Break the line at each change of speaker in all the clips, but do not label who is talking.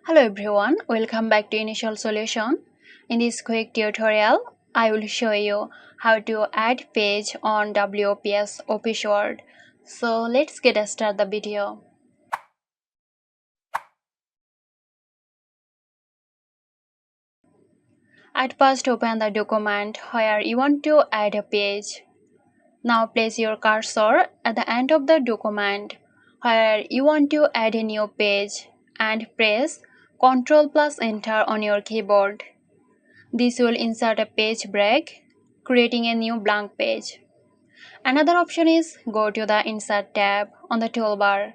Hello everyone, welcome back to Initial Solution. In this quick tutorial, I will show you how to add page on WPS Office Word. So let's get started the video. At first open the document where you want to add a page. Now place your cursor at the end of the document where you want to add a new page and press Ctrl plus Enter on your keyboard. This will insert a page break, creating a new blank page. Another option is go to the Insert tab on the toolbar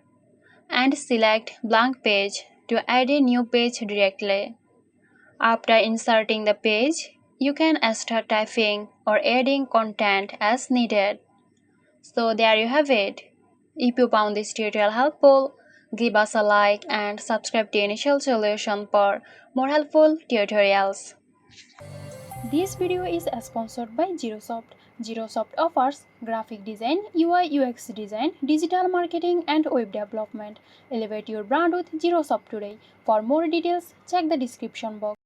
and select Blank Page to add a new page directly. After inserting the page, you can start typing or adding content as needed. So there you have it. If you found this tutorial helpful, give us a like and subscribe to Initial Solution for more helpful tutorials. This video is sponsored by Girosoft. Girosoft offers graphic design, UI UX design, digital marketing and web development. Elevate your brand with Girosoft today. For more details, check the description box.